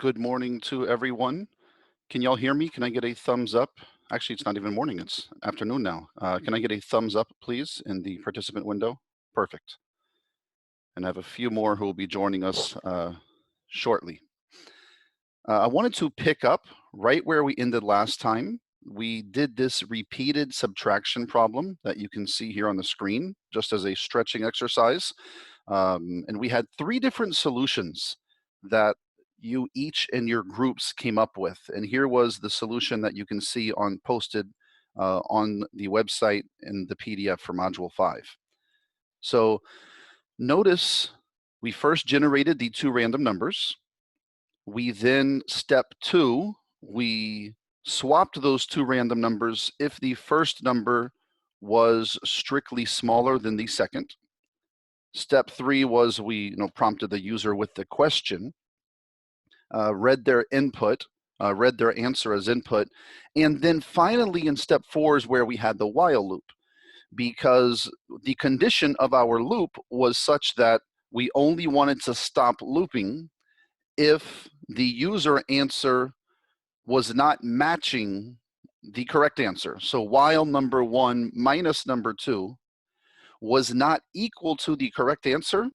Good morning to everyone. Can y'all hear me? Can I get a thumbs up? Actually, it's not even morning, it's afternoon now. Can I get a thumbs up, please, in the participant window? Perfect. And I have a few more who will be joining us shortly. I wanted to pick up right where we ended last time. We did this repeated subtraction problem that you can see here on the screen, just as a stretching exercise. And we had 3 different solutions that you each in your groups came up with. And here was the solution that you can see posted on the website in the PDF for Module 5. So notice we first generated the 2 random numbers. We then, step 2, we swapped those 2 random numbers if the first number was strictly smaller than the second. Step 3 was we prompted the user with the question, read their input, read their answer as input, and then finally in step 4 is where we had the while loop, because the condition of our loop was such that we only wanted to stop looping if the user answer was not matching the correct answer. So while number 1 minus number 2 was not equal to the correct answer,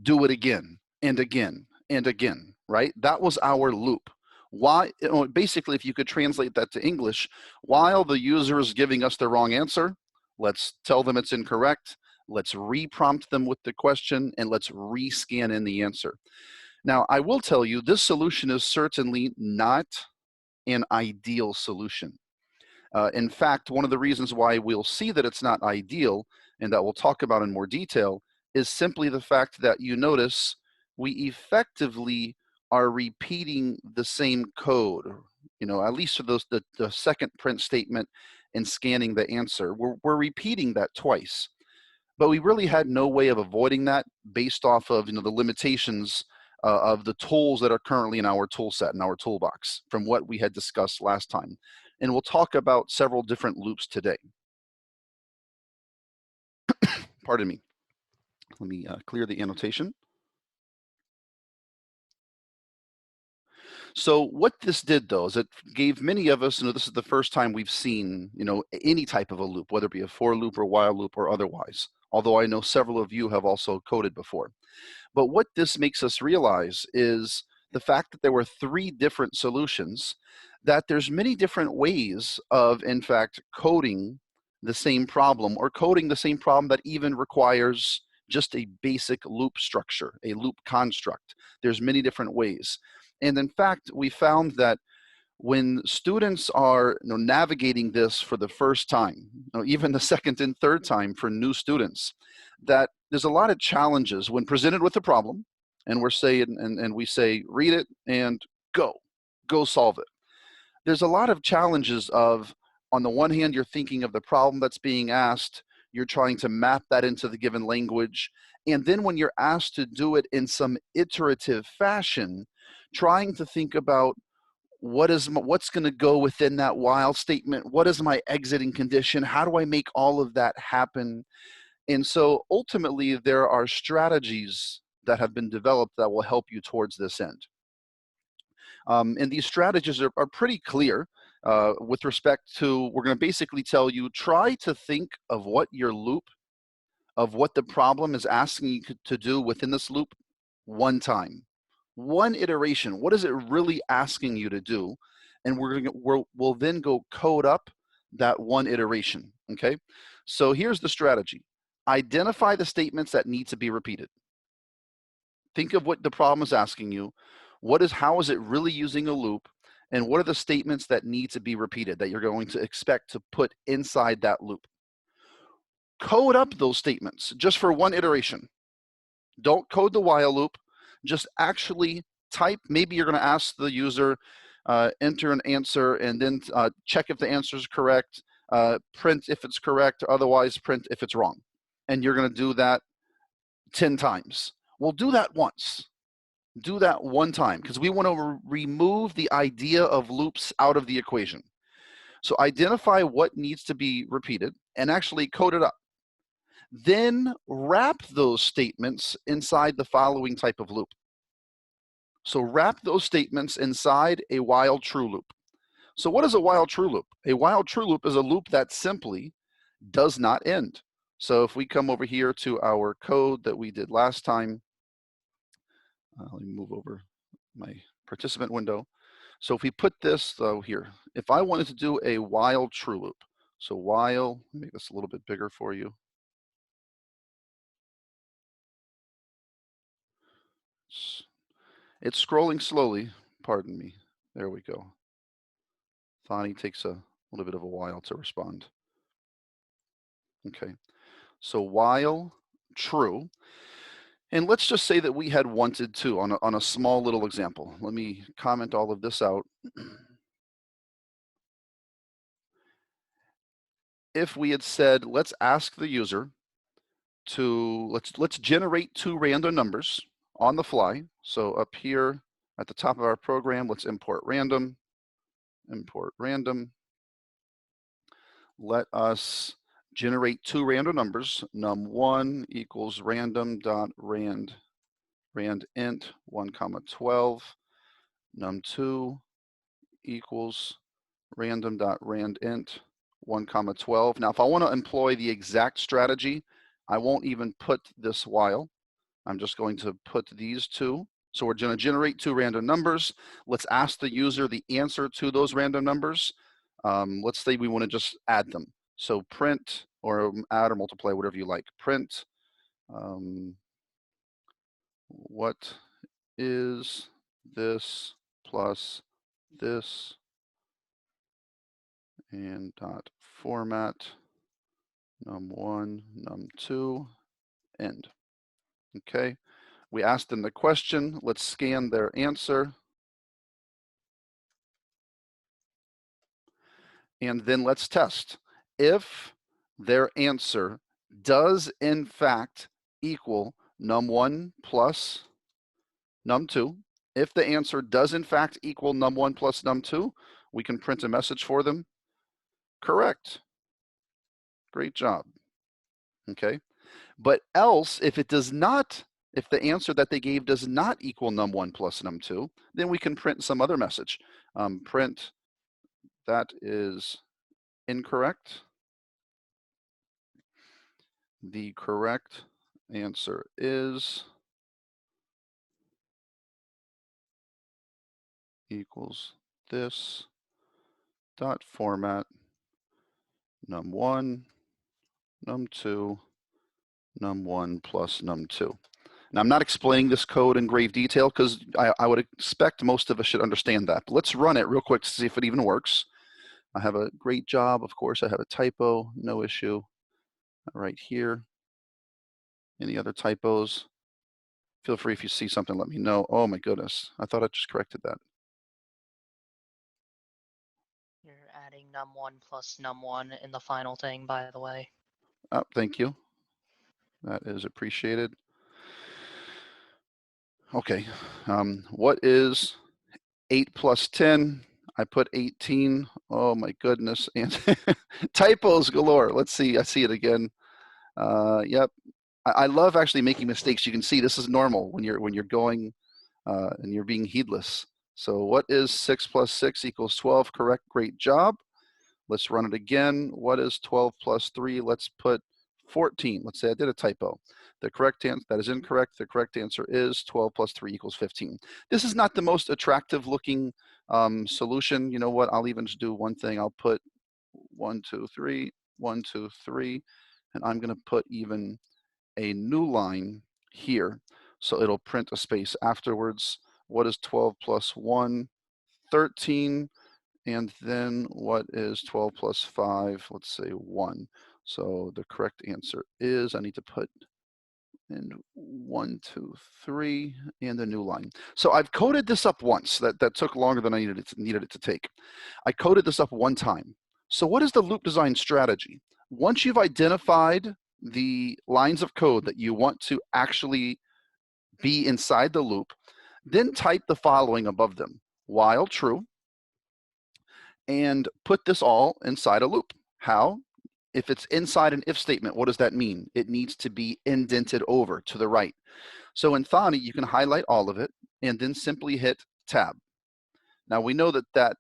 do it again and again and again, right? That was our loop. Why? Basically, if you could translate that to English, while the user is giving us the wrong answer, let's tell them it's incorrect, let's re-prompt them with the question, and let's re-scan in the answer. Now, I will tell you, this solution is certainly not an ideal solution. In fact, one of the reasons why we'll see that it's not ideal, and that we'll talk about in more detail, is simply the fact that you notice we effectively are repeating the same code, at least for the second print statement and scanning the answer. We're repeating that twice. But we really had no way of avoiding that based off of the limitations of the tools that are currently in our tool set, in our toolbox, from what we had discussed last time. And we'll talk about several different loops today. Pardon me. Let me clear the annotation. So what this did, though, is it gave many of us, this is the first time we've seen, any type of a loop, whether it be a for loop or while loop or otherwise, although I know several of you have also coded before. But what this makes us realize is the fact that there were 3 different solutions, that there's many different ways of, in fact, coding the same problem, or coding the same problem that even requires just a basic loop structure, a loop construct. There's many different ways. And in fact, we found that when students are navigating this for the first time, even the second and third time for new students, that there's a lot of challenges when presented with a problem, and we say, read it and go solve it. There's a lot of challenges of, on the one hand, you're thinking of the problem that's being asked, you're trying to map that into the given language, and then when you're asked to do it in some iterative fashion, trying to think about what's going to go within that while statement, what is my exiting condition, how do I make all of that happen? And so ultimately, there are strategies that have been developed that will help you towards this end. And these strategies are pretty clear with respect to, we're going to basically tell you, try to think of what your loop, of what the problem is asking you to do within this loop one time. One iteration. What is it really asking you to do? And we'll then go code up that one iteration, okay? So here's the strategy. Identify the statements that need to be repeated. Think of what the problem is asking you. How is it really using a loop? And what are the statements that need to be repeated that you're going to expect to put inside that loop? Code up those statements just for one iteration. Don't code the while loop. Just actually type. Maybe you're going to ask the user, enter an answer, and then check if the answer is correct, print if it's correct, or otherwise print if it's wrong. And you're going to do that 10 times. We'll do that once. Do that one time, because we want to remove the idea of loops out of the equation. So identify what needs to be repeated and actually code it up. Then wrap those statements inside the following type of loop. So wrap those statements inside a while true loop. So what is a while true loop? A while true loop is a loop that simply does not end. So if we come over here to our code that we did last time, let me move over my participant window. So if we put this though here, if I wanted to do a while true loop, so while, let me make this a little bit bigger for you. It's scrolling slowly, pardon me. There we go. Thani takes a little bit of a while to respond. Okay, so while true, and let's just say that we had wanted to on a small little example. Let me comment all of this out. If we had said, let's ask the user to, let's generate 2 random numbers on the fly. So up here at the top of our program, let's import random. Let us generate 2 random numbers. Num1 equals random.rand int 1 comma 12. Num2 equals random.rand int 1 comma 12. Now, if I want to employ the exact strategy, I won't even put this while. I'm just going to put these 2. So we're going to generate 2 random numbers. Let's ask the user the answer to those random numbers. Let's say we want to just add them. So print or add or multiply, whatever you like. Print, what is this plus this, and dot format num1, num2, end. Okay, we asked them the question. Let's scan their answer. And then let's test. If their answer does in fact equal num1 plus num2, if the answer does in fact equal num1 plus num2, we can print a message for them. Correct. Great job. Okay. But else, if it does not, if the answer that they gave does not equal num1 plus num2, then we can print some other message. Print that is incorrect. The correct answer is equals this dot format num1, num2, num1 plus num2. Now, I'm not explaining this code in grave detail because I would expect most of us should understand that. But let's run it real quick to see if it even works. I have a great job. Of course, I have a typo, no issue. Right here. Any other typos? Feel free if you see something, let me know. Oh my goodness, I thought I just corrected that. You're adding num1 plus num1 in the final thing, by the way. Oh, thank you. That is appreciated. Okay, what is 8 plus 10? I put 18. Oh my goodness, and typos galore. Let's see, I see it again. Yep, I love actually making mistakes. You can see this is normal when you're going and you're being heedless. So what is 6 plus 6 equals 12? Correct, great job. Let's run it again. What is 12 plus 3? Let's put 14. Let's say I did a typo. The correct answer, that is incorrect. The correct answer is 12 plus 3 equals 15. This is not the most attractive looking solution. You know what? I'll even just do one thing. I'll put 1, 2, 3, 1, 2, 3, and I'm going to put even a new line here. So it'll print a space afterwards. What is 12 plus 1? 13. And then what is 12 plus 5? Let's say 1. So the correct answer is, I need to put in 1, 2, 3, and a new line. So I've coded this up once. That took longer than I needed it to take. I coded this up one time. So what is the loop design strategy? Once you've identified the lines of code that you want to actually be inside the loop, then type the following above them: while true, and put this all inside a loop. How? If it's inside an if statement, what does that mean? It needs to be indented over to the right. So in Thani, you can highlight all of it and then simply hit tab. Now we know that that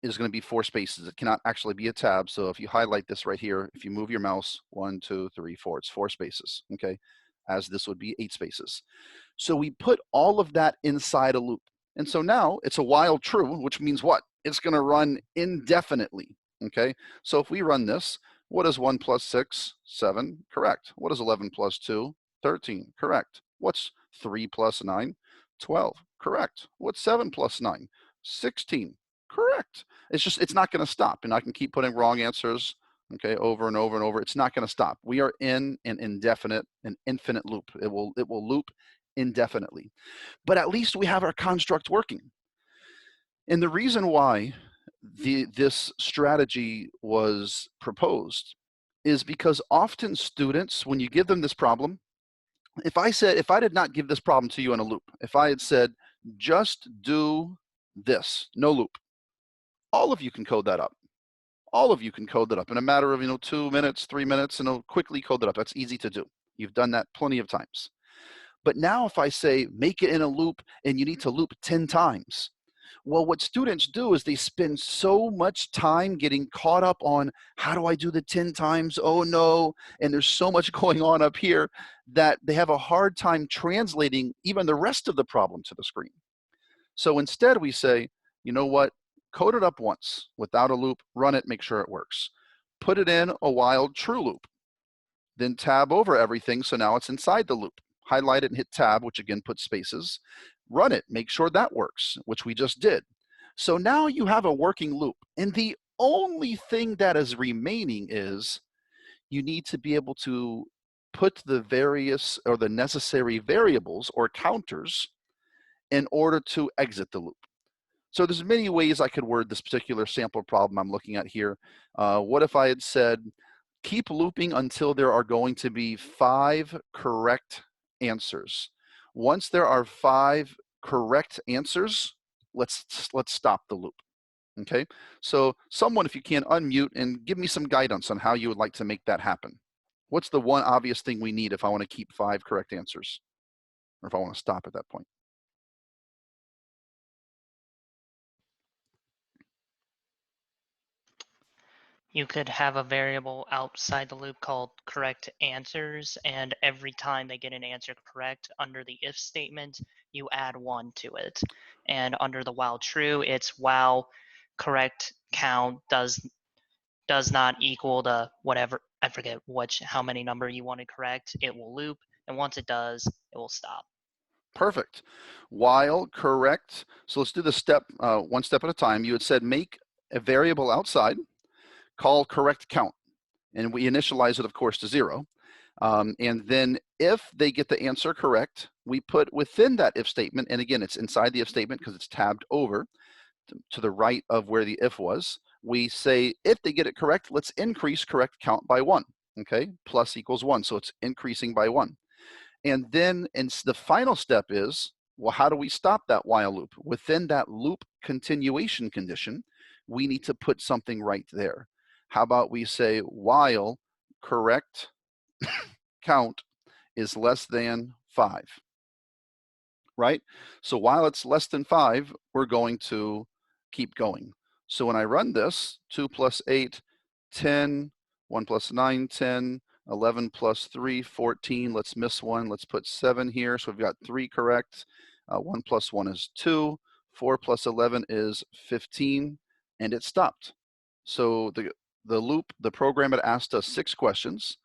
is going to be 4 spaces. It cannot actually be a tab. So if you highlight this right here, if you move your mouse, 1, 2, 3, 4, it's 4 spaces, okay? As this would be 8 spaces. So we put all of that inside a loop. And so now it's a while true, which means what? It's going to run indefinitely, okay? So if we run this, what is 1 plus 6? 7, correct. What is 11 plus 2? 13, correct. What's 3 plus 9? 12, correct. What's 7 plus 9? 16, correct. It's not going to stop. And I can keep putting wrong answers, okay, over and over and over. It's not going to stop. We are in an indefinite, an infinite loop. It will loop indefinitely. But at least we have our construct working. And the reason why this strategy was proposed is because often students, when you give them this problem, if I did not give this problem to you in a loop, if I had said, just do this, no loop, all of you can code that up. All of you can code that up in a matter of 2 minutes, 3 minutes, and quickly code that up. That's easy to do. You've done that plenty of times. But now if I say make it in a loop and you need to loop 10 times, well, what students do is they spend so much time getting caught up on how do I do the 10 times? Oh no. And there's so much going on up here that they have a hard time translating even the rest of the problem to the screen. So instead we say, you know what? Code it up once without a loop, run it, make sure it works. Put it in a while true loop. Then tab over everything so now it's inside the loop. Highlight it and hit tab, which again puts spaces. Run it, make sure that works, which we just did. So now you have a working loop. And the only thing that is remaining is you need to be able to put the various or the necessary variables or counters in order to exit the loop. So there's many ways I could word this particular sample problem I'm looking at here. What if I had said, keep looping until there are going to be 5 correct answers. Once there are 5 correct answers, let's stop the loop. Okay, so someone, if you can, unmute and give me some guidance on how you would like to make that happen. What's the one obvious thing we need if I want to keep 5 correct answers, or if I want to stop at that point? You could have a variable outside the loop called correct answers, and every time they get an answer correct under the if statement, you add 1 to it. And under the while true, it's while correct count does not equal the whatever, I forget how many number you want to correct, it will loop, and once it does, it will stop. Perfect. While correct, so let's do the step one step at a time. You had said make a variable outside, call correct count, and we initialize it, of course, to 0. And then if they get the answer correct, we put within that if statement, and again, it's inside the if statement because it's tabbed over to the right of where the if was. We say if they get it correct, let's increase correct count by 1. Okay, plus equals 1, so it's increasing by 1. And then the final step is, well, how do we stop that while loop? Within that loop continuation condition, we need to put something right there. How about we say while correct count is less than 5, right? So while it's less than 5, we're going to keep going. So when I run this, 2 plus 8, 10, 1 plus 9, 10, 11 plus 3, 14. Let's miss 1. Let's put 7 here. So we've got 3 correct. 1 plus 1 is 2. 4 plus 11 is 15. And it stopped. So the loop, the program had asked us 6 questions.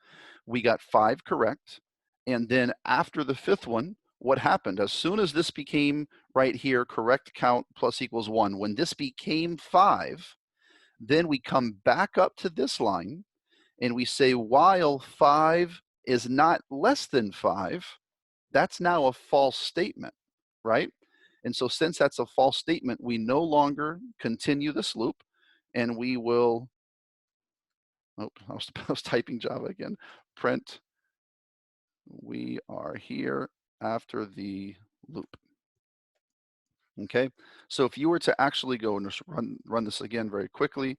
We got 5 correct. And then after the 5th one, what happened? As soon as this became right here, correct count plus equals 1, when this became 5, then we come back up to this line and we say while 5 is not less than 5, that's now a false statement, right? And so since that's a false statement, we no longer continue this loop, and we will, oh, I was typing Java again, print, we are here after the loop. Okay, so if you were to actually go and just run this again very quickly,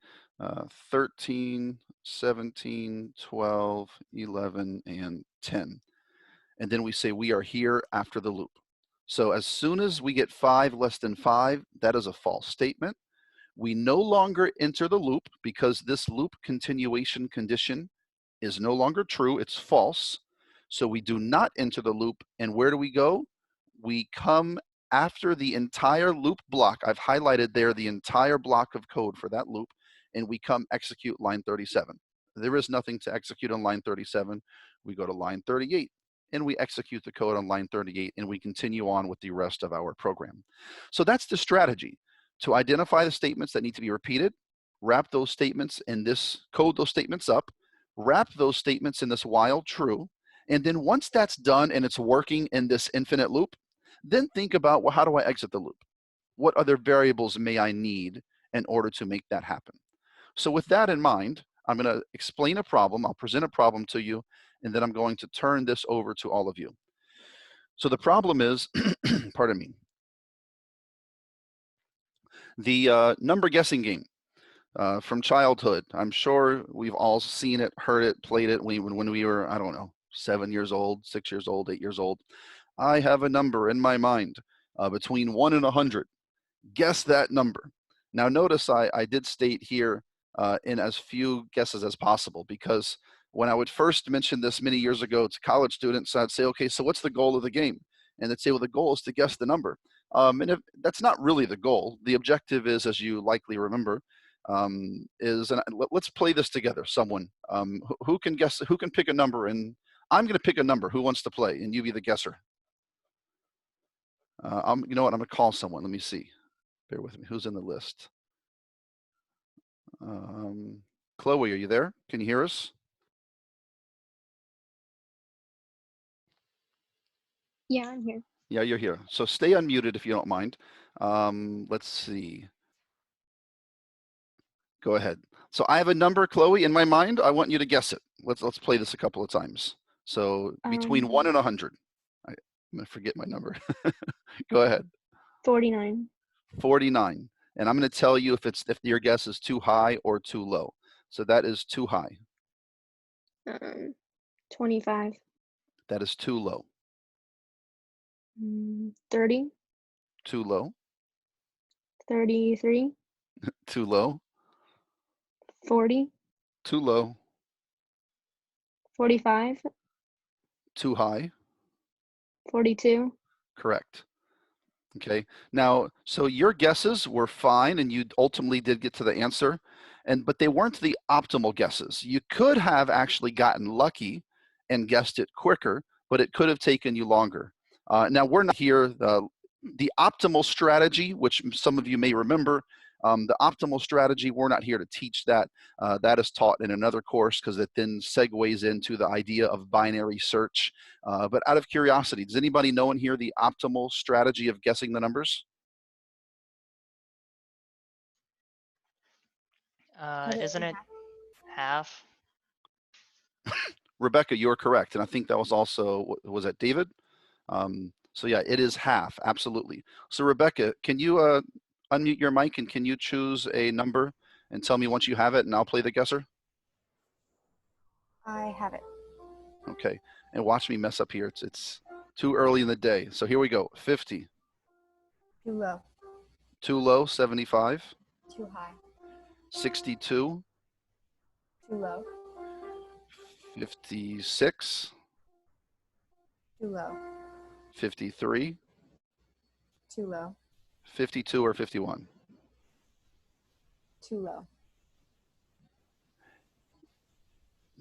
13, 17, 12, 11, and 10. and then we say we are here after the loop. So as soon as we get 5 less than 5, that is a false statement. We no longer enter the loop because this loop continuation condition is no longer true, it's false. So we do not enter the loop, and where do we go? We come after the entire loop block. I've highlighted there the entire block of code for that loop, and we come execute line 37. There is nothing to execute on line 37. We go to line 38, and we execute the code on line 38, and we continue on with the rest of our program. So that's the strategy, to identify the statements that need to be repeated, wrap those statements in this, code those statements up, wrap those statements in this while true, and then once that's done and it's working in this infinite loop, then think about, well, how do I exit the loop? What other variables may I need in order to make that happen? So with that in mind, I'm going to explain a problem. I'll present a problem to you, and then I'm going to turn this over to all of you. So the problem is, pardon me, the number guessing game. From childhood. I'm sure we've all seen it, heard it, played it when we were, I don't know, 7 years old, 6 years old, 8 years old. I have a number in my mind between 1 and 100. Guess that number. Now notice I did state here in as few guesses as possible, because when I would first mention this many years ago to college students, I'd say, okay, so what's the goal of the game? And they'd say, well, the goal is to guess the number. And if, that's not really the goal. The objective is, as you likely remember, is, and let's play this together. Someone who can guess, who can pick a number, and I'm going to pick a number. Who wants to play? And you be the guesser. You know what? I'm going to call someone. Let me see. Bear with me. Who's in the list? Chloe, are you there? Can you hear us? Yeah, I'm here. Yeah, you're here. So stay unmuted if you don't mind. Let's see. Go ahead. So I have a number, Chloe, in my mind. I want you to guess it. Let's play this a couple of times. So between 1 and 100. I'm going to forget my number. Go ahead. 49. 49. And I'm going to tell you if your guess is too high or too low. So that is too high. 25. That is too low. 30. Too low. 33. Too low. 40. Too low. 45. Too high. 42. Correct. Okay. Now, so your guesses were fine, and you ultimately did get to the answer, but they weren't the optimal guesses. You could have actually gotten lucky and guessed it quicker, but it could have taken you longer. Now, we're not here. The optimal strategy, which some of you may remember, the optimal strategy, we're not here to teach that. That is taught in another course, because it then segues into the idea of binary search. But out of curiosity, does anybody know in here the optimal strategy of guessing the numbers? Isn't it half? Rebecca, you're correct. And I think that was also, was that David? So yeah, it is half, absolutely. So Rebecca, can you unmute your mic, and can you choose a number and tell me once you have it, and I'll play the guesser? I have it. Okay, and watch me mess up here. It's too early in the day. So here we go. 50. Too low. Too low. 75. Too high. 62. Too low. 56. Too low. 53. Too low. 52 or 51. Too low.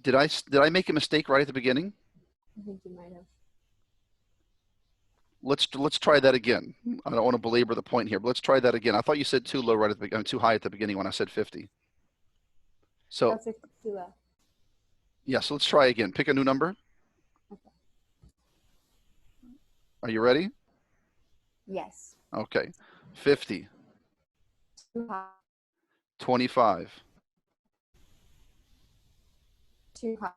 Did I make a mistake right at the beginning? I think you might have. Let's try that again. I don't want to belabor the point here, but let's try that again. I thought you said too low right at the beginning, too high at the beginning when I said 50. So That's 50 too low. yeah, so let's try again. Pick a new number. Okay. Are you ready? Yes. Okay. 50. Too high. 25. Too high.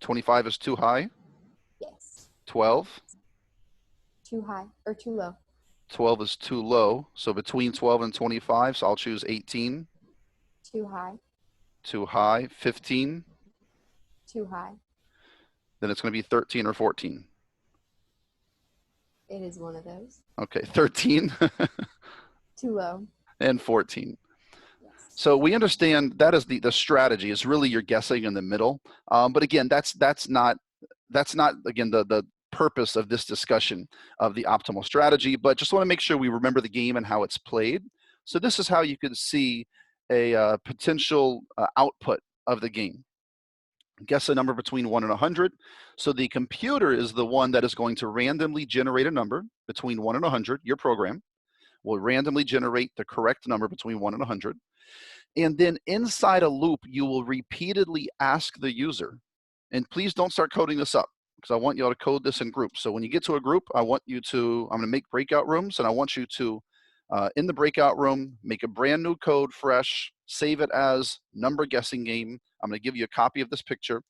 25 is too high. Yes. 12. Too high or too low. 12 is too low. So between 12 and 25, so I'll choose 18. Too high. Too high. 15. Too high. Then it's going to be 13 or 14. It is one of those. Okay, 13 Too low. and 14. Yes. So we understand that is the strategy is really you're guessing in the middle. But again, that's not again the purpose of this discussion of the optimal strategy. But just want to make sure we remember the game and how it's played. So this is how you can see a potential output of the game. Guess a number between 1 and 100. So the computer is the one that is going to randomly generate a number between 1 and 100. Your program will randomly generate the correct number between 1 and 100. And then inside a loop, you will repeatedly ask the user, and please don't start coding this up because I want you all to code this in groups. So when you get to a group, I'm going to make breakout rooms, and I want you to, in the breakout room, make a brand new code fresh, save it as number guessing game. I'm going to give you a copy of this picture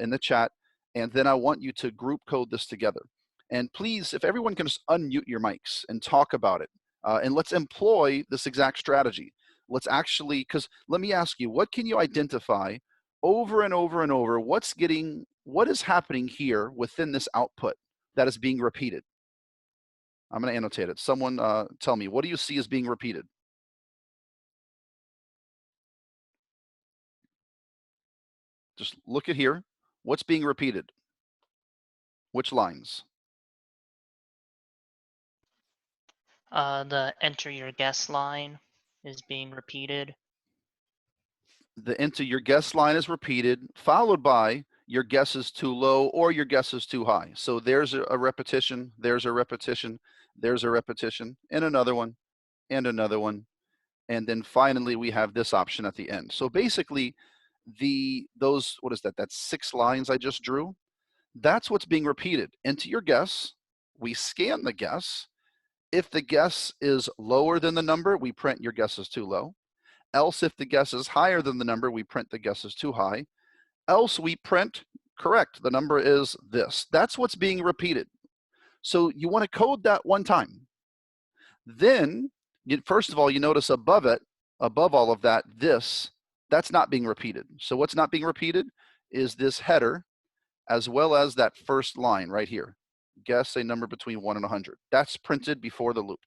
in the chat, and then I want you to group code this together. And please, if everyone can just unmute your mics and talk about it, and let's employ this exact strategy. Let's actually, because let me ask you, what can you identify over and over and over? What is happening here within this output that is being repeated? I'm going to annotate it. Someone tell me, what do you see as being repeated? Just look at here. What's being repeated? Which lines? The enter your guess line is being repeated. The enter your guess line is repeated, followed by your guess is too low or your guess is too high. So there's a repetition, there's a repetition, there's a repetition, and another one, and another one. And then finally, we have this option at the end. So basically, what is that? That's 6 lines I just drew. That's what's being repeated. Enter your guess. We scan the guess. If the guess is lower than the number, we print your guess is too low. Else, if the guess is higher than the number, we print the guess is too high. Else, we print correct. The number is this. That's what's being repeated. So you want to code that one time. Then, first of all, you notice above it, above all of that, that's not being repeated. So what's not being repeated is this header, as well as that first line right here. Guess a number between 1 and 100. That's printed before the loop.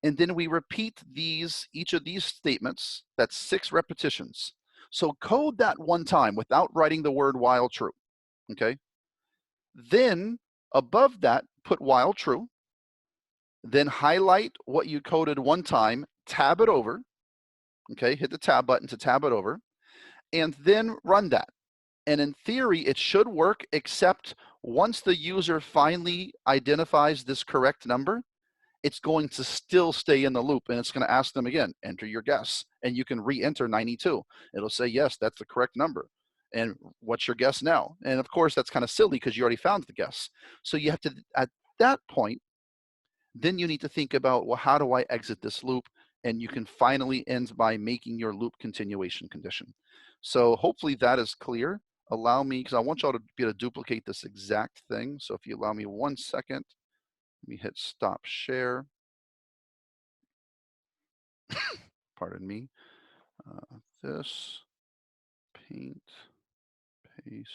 And then we repeat each of these statements. That's 6 repetitions. So code that one time without writing the word while true, okay? Then above that, put while true. Then highlight what you coded one time, tab it over, okay? Hit the tab button to tab it over, and then run that. And in theory, it should work, except once the user finally identifies this correct number, it's going to still stay in the loop, and it's going to ask them again, enter your guess, and you can re-enter 92. It'll say, yes, that's the correct number. And what's your guess now? And of course, that's kind of silly because you already found the guess. So you have to, at that point, then you need to think about, well, how do I exit this loop? And you can finally end by making your loop continuation condition. So hopefully that is clear. Allow me, because I want y'all to be able to duplicate this exact thing. So if you allow me 1 second, let me hit stop share. Pardon me. This, paint, paste.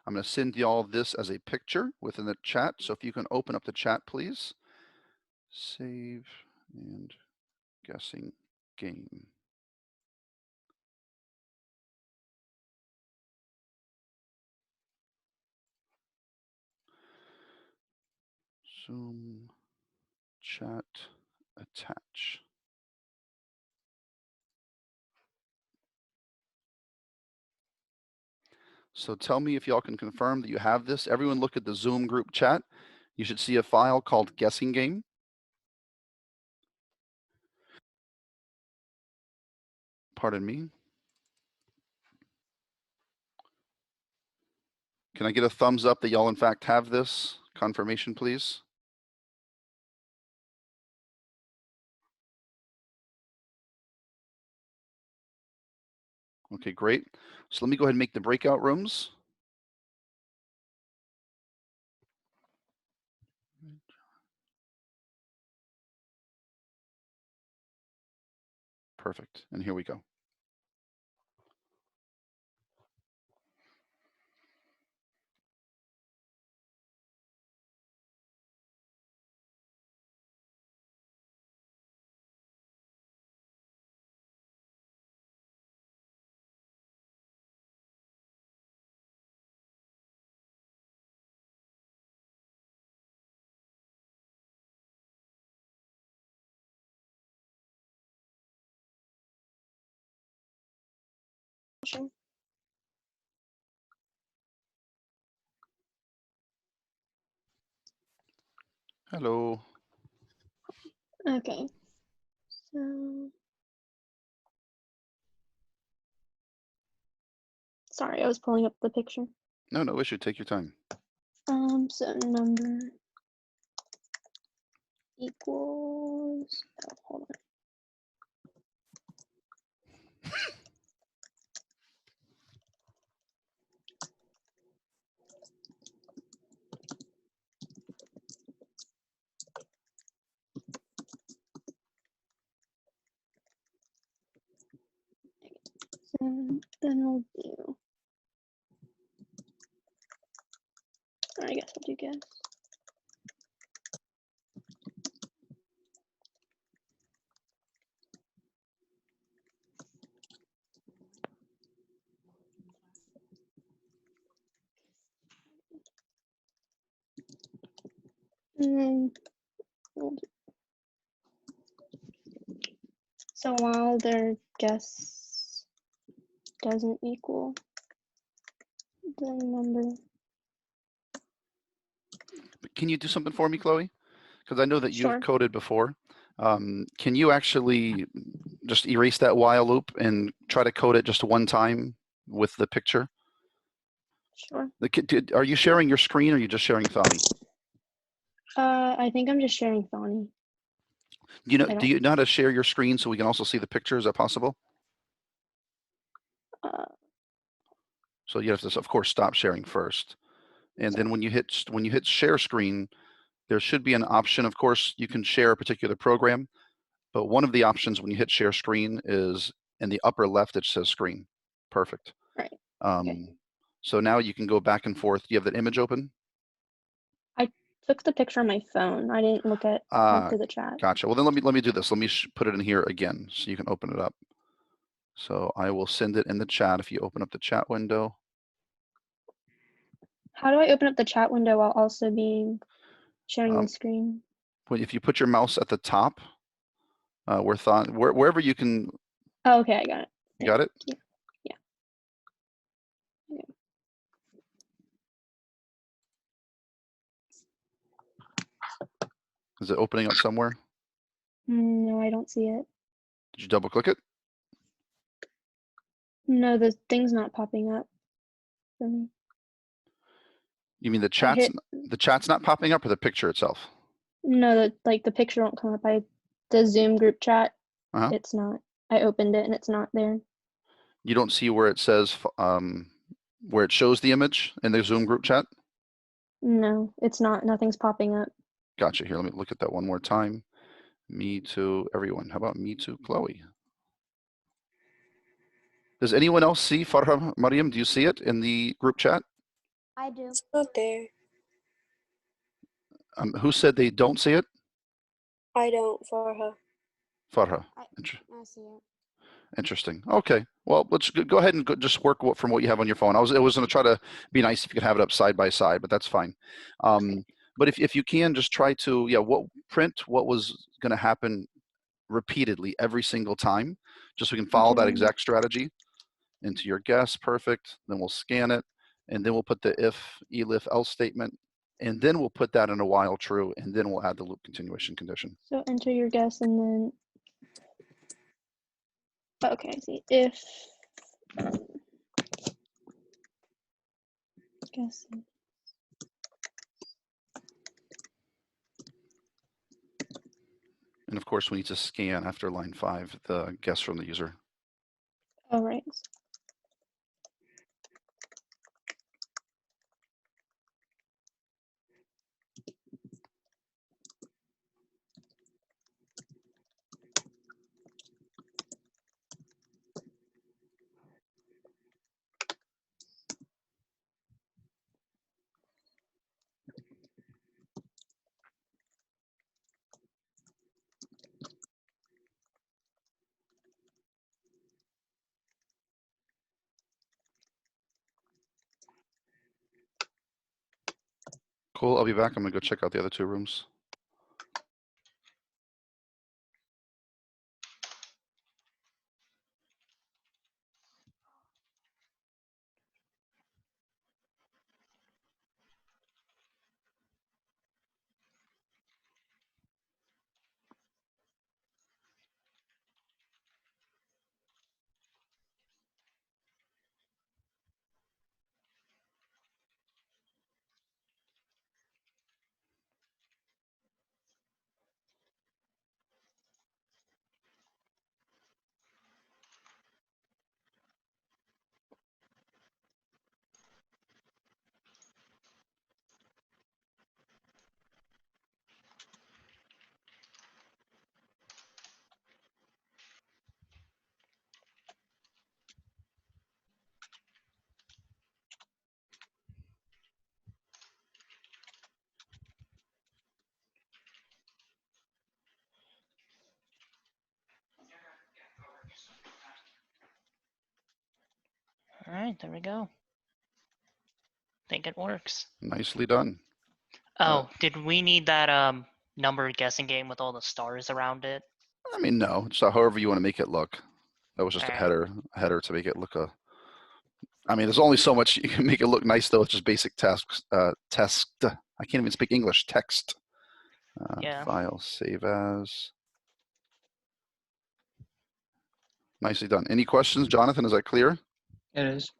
I'm going to send y'all this as a picture within the chat. So if you can open up the chat, please. Save and guessing game. Zoom, chat, attach. So tell me if y'all can confirm that you have this. Everyone look at the Zoom group chat. You should see a file called guessing game. Pardon me. Can I get a thumbs up that y'all in fact have this confirmation, please? Okay, great. So let me go ahead and make the breakout rooms. Perfect, and here we go. sure. Hello. Okay. So sorry, I was pulling up the picture. No issue. Take your time. So number equals, oh, hold on. So then we'll do, I guess I'll do guess. And then we'll do, so while their guess doesn't equal the number. Can you do something for me, Chloe? Because I know that you've Sure. coded before. Can you actually just erase that while loop and try to code it just one time with the picture? Sure. Are you sharing your screen or are you just sharing Thani? I think I'm just sharing Thani. Do you know how to share your screen so we can also see the picture? Is that possible? So you have to, of course, stop sharing first. And then when you hit share screen, there should be an option. Of course, you can share a particular program, but one of the options when you hit share screen is in the upper left, it says screen. Perfect. Right. Okay. So now you can go back and forth. Do you have that image open? I took the picture on my phone. I didn't look at through the chat. Gotcha. Well, then let me do this. Let me put it in here again so you can open it up. So I will send it in the chat if you open up the chat window. How do I open up the chat window while also being sharing the screen? Well, if you put your mouse at the top, wherever you can. Oh, okay, I got it. You got it? Yeah. Yeah. Is it opening up somewhere? No, I don't see it. Did you double click it? No, the thing's not popping up for me. You mean the chat's not popping up or the picture itself? No, the picture won't come up. The Zoom group chat, it's not. I opened it and it's not there. You don't see where it says where it shows the image in the Zoom group chat? No, it's not. Nothing's popping up. Gotcha. Here, let me look at that one more time. Me too, everyone. How about me too, Chloe? Does anyone else see Farha Mariam? Do you see it in the group chat? I do. It's not there. Who said they don't see it? I don't, Farha. Farha. I see it. Interesting. Okay. Well, let's go ahead and just work from what you have on your phone. I was going to try to be nice if you could have it up side by side, but that's fine. But if you can, just try to print what was going to happen repeatedly every single time, just so we can follow that exact strategy into your guess. Perfect. Then we'll scan it, and then we'll put the if, elif, else statement, and then we'll put that in a while true, and then we'll add the loop continuation condition. So enter your guess and then, okay, I see. If, guess. And of course, we need to scan after line 5 the guess from the user. Oh, right. Cool. I'll be back. I'm going to go check out the other 2 rooms. All right, there we go. Think it works. Nicely done. Oh, did we need that number guessing game with all the stars around it? I mean, no, just however you want to make it look. That was just a Alright. header to make it look I mean, there's only so much you can make it look nice though. It's just basic text. I can't even speak English. Text. Yeah. File, save as. Nicely done. Any questions, Jonathan? Is that clear? It is.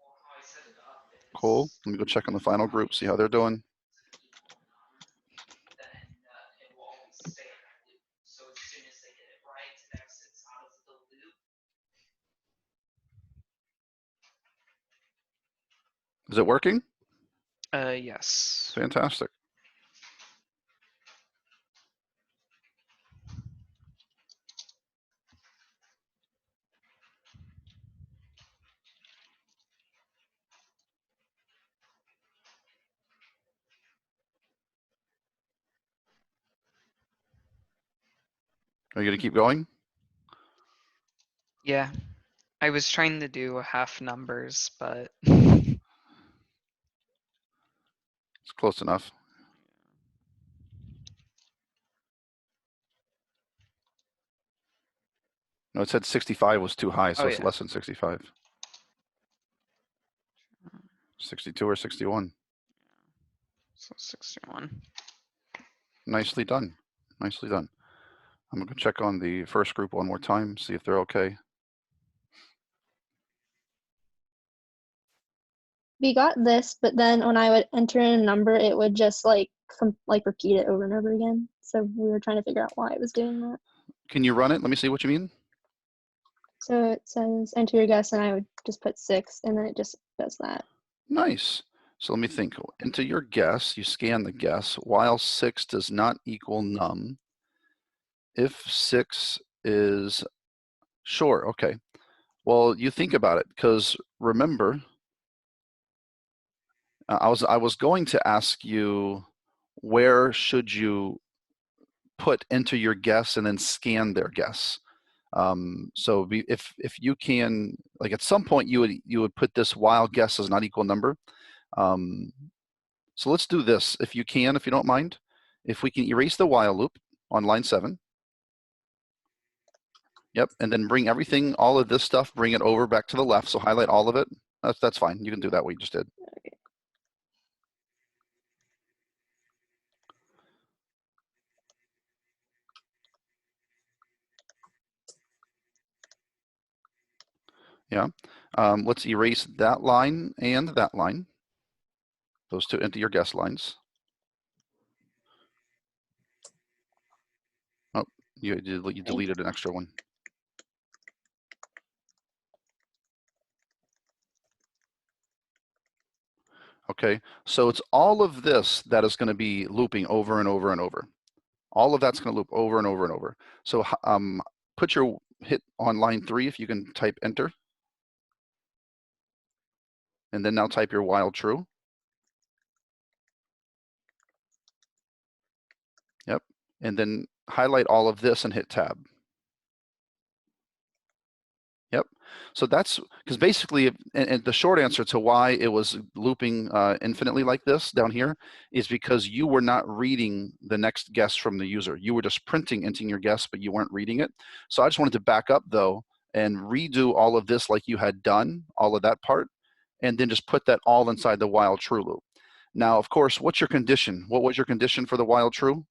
Cool. Let me go check on the final group, see how they're doing. Is it working? Yes. Fantastic. Are you going to keep going? Yeah. I was trying to do half numbers, but It's close enough. No, it said 65 was too high, so Oh, it's yeah. less than 65. 62 or 61. So 61. Nicely done. Nicely done. I'm going to check on the first group one more time, see if they're okay. We got this, but then when I would enter in a number, it would just like repeat it over and over again. So we were trying to figure out why it was doing that. Can you run it? Let me see what you mean. So it says enter your guess, and I would just put 6, and then it just does that. Nice. So let me think. Enter your guess. You scan the guess. While 6 does not equal num. If 6 is sure, okay. Well, you think about it, because remember, I was going to ask you, where should you put enter your guess and then scan their guess? So if you can, like at some point you would put this while guess is not equal number. So let's do this if you can, if you don't mind. If we can erase the while loop on line 7. Yep, and then bring everything, all of this stuff, bring it over back to the left. So highlight all of it. That's fine. You can do that what you just did. Okay. Yeah. Let's erase that line and that line. Those two into your guess lines. Oh, you deleted an extra one. Okay, so it's all of this that is going to be looping over and over and over. All of that's going to loop over and over and over. So put your hit on line 3 if you can type enter. And then now type your while true. Yep. And then highlight all of this and hit tab. Yep. So that's because basically, and the short answer to why it was looping infinitely like this down here is because you were not reading the next guess from the user. You were just entering your guess, but you weren't reading it. So I just wanted to back up though and redo all of this like you had done, all of that part, and then just put that all inside the while true loop. Now, of course, what's your condition? What was your condition for the while true?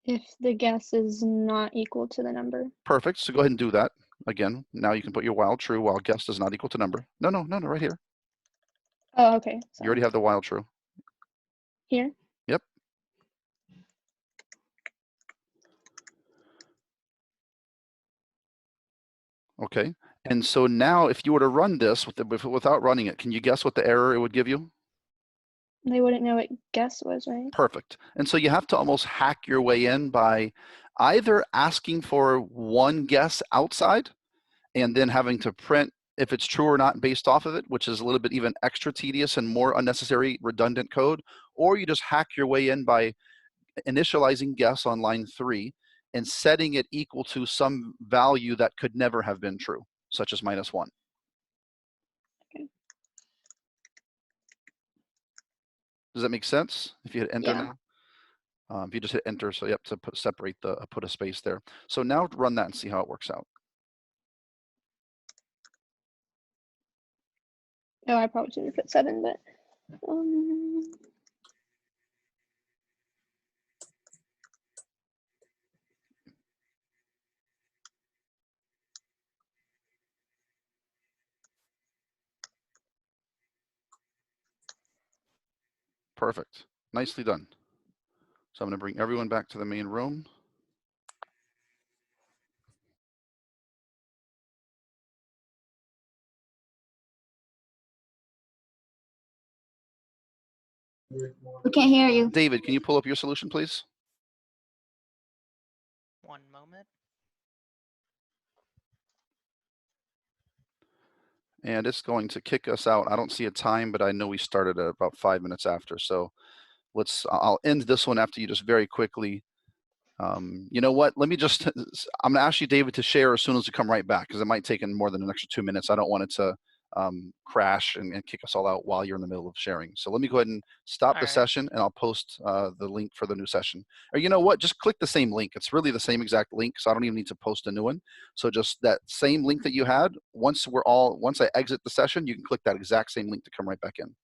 If the guess is not equal to the number. Perfect. So go ahead and do that. Again, now you can put your while true while guess does not equal to number. No, right here. Oh, okay. You already have the while true. Here? Yep. Okay. And so now if you were to run this without running it, can you guess what the error it would give you? They wouldn't know what guess was, right? Perfect. And so you have to almost hack your way in by either asking for one guess outside and then having to print if it's true or not based off of it, which is a little bit even extra tedious and more unnecessary redundant code, or you just hack your way in by initializing guess on line 3 and setting it equal to some value that could never have been true, such as -1. Okay. Does that make sense? If you hit enter Yeah. now, if you just hit enter, so you have to separate put a space there. So now run that and see how it works out. Oh, I probably should have put 7, but Perfect. Nicely done. So I'm going to bring everyone back to the main room. We can't hear you. David, can you pull up your solution, please? One moment. And it's going to kick us out. I don't see a time, but I know we started at about 5 minutes after. So I'll end this one after you just very quickly. You know what? Let me just, I'm going to ask you, David, to share as soon as you come right back, because it might take more than an extra 2 minutes. I don't want it to crash and kick us all out while you're in the middle of sharing. So let me go ahead and stop All the right. session, and I'll post the link for the new session. Or you know what? Just click the same link. It's really the same exact link, so I don't even need to post a new one. So just that same link that you had, once I exit the session, you can click that exact same link to come right back in.